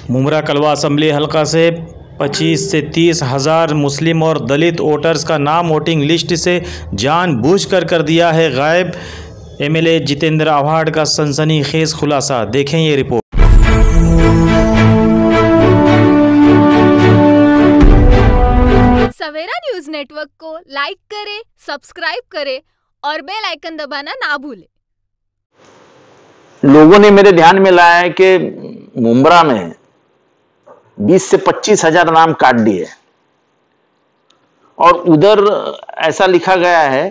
मुमरा कलवा assembly हलका से 25 से 30 हज़ार मुस्लिम और दलित वोटर्स का नाम वोटिंग लिस्ट से जानबूझकर कर दिया है गायब। एमएलए जितेंद्र आव्हाड का सनसनीखेज खुलासा, देखें ये रिपोर्ट। सवेरा न्यूज नेटवर्क को लाइक करें, सब्सक्राइब करें और बेल आइकन दबाना ना भूलें। लोगों ने मेरे ध्यान में लाया है कि मुमरा में 20 से 25 हजार नाम काट दिए और उधर ऐसा लिखा गया है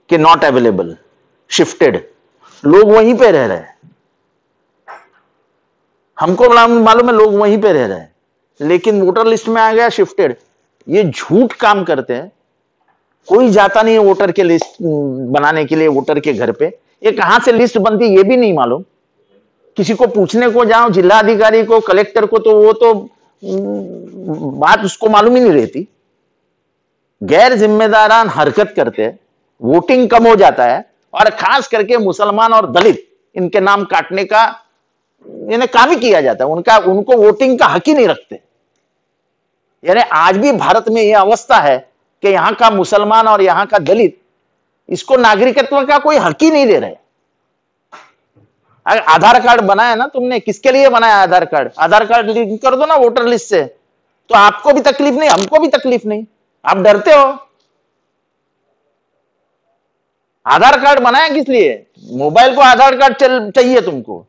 कि नॉट अवेलेबल, शिफ्टेड। लोग वहीं पे रह रहे हैं, हमको मालूम है लोग वहीं पे रह रहे हैं, लेकिन वोटर लिस्ट में आ गया शिफ्टेड। ये झूठ काम करते हैं। कोई जाता नहीं है वोटर के लिस्ट बनाने के लिए वोटर के घर पे। ये कहां से लिस्ट बनती है ये भी नहीं मालूम। किसी को पूछने को जाओ, जिला अधिकारी को, कलेक्टर को, तो वो तो बात उसको मालूम ही नहीं रहती। गैर जिम्मेदारान हरकत करते हैं, वोटिंग कम हो जाता है और खास करके मुसलमान और दलित इनके नाम काटने का इन्हें काम ही किया जाता है। उनको वोटिंग का हक ही नहीं रखते। यानी आज भी भारत में यह अवस्था है कि यहां का मुसलमान और यहां का दलित इसको नागरिकत्व का कोई हक ही नहीं दे रहे। अगर आधार कार्ड बनाया ना तुमने, किसके लिए बनाया आधार कार्ड? आधार कार्ड लिंक कर दो ना वोटर लिस्ट से, तो आपको भी तकलीफ नहीं, हमको भी तकलीफ नहीं। आप डरते हो। आधार कार्ड बनाया किस लिए? मोबाइल को आधार कार्ड चाहिए तुमको,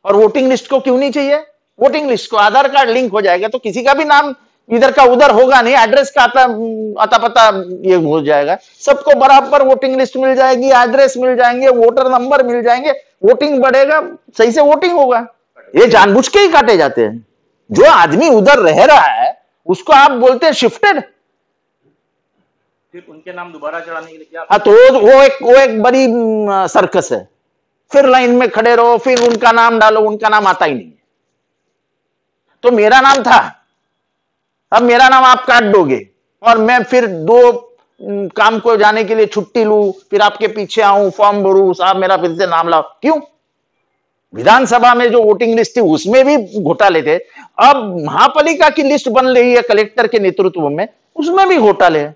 और वोटिंग लिस्ट को क्यों नहीं चाहिए? वोटिंग लिस्ट को आधार कार्ड लिंक हो जाएगा तो किसी का भी नाम इधर का उधर होगा नहीं, एड्रेस का आता पता ये हो जाएगा। सबको बराबर वोटिंग लिस्ट मिल जाएगी, एड्रेस मिल जाएंगे, वोटर नंबर मिल जाएंगे, वोटिंग बढ़ेगा, सही से वोटिंग होगा। ये जानबूझ के ही काटे जाते हैं। जो आदमी उधर रह रहा है उसको आप बोलते हैं शिफ्टेड। फिर उनके नाम दोबारा चढ़ाने के लिए क्या? हाँ, तो वो एक बड़ी सर्कस है। फिर लाइन में खड़े रहो, फिर उनका नाम डालो, उनका नाम आता ही नहीं है। तो मेरा नाम था, अब मेरा नाम आप काट दोगे और मैं फिर 2 काम को जाने के लिए छुट्टी लूं, फिर आपके पीछे आऊं, फॉर्म भरूं, साहब मेरा फिर से नाम लाओ। क्यों? विधानसभा में जो वोटिंग लिस्ट थी उसमें भी घोटाले थे। अब महापालिका की लिस्ट बन रही है कलेक्टर के नेतृत्व में, उसमें भी घोटाले हैं।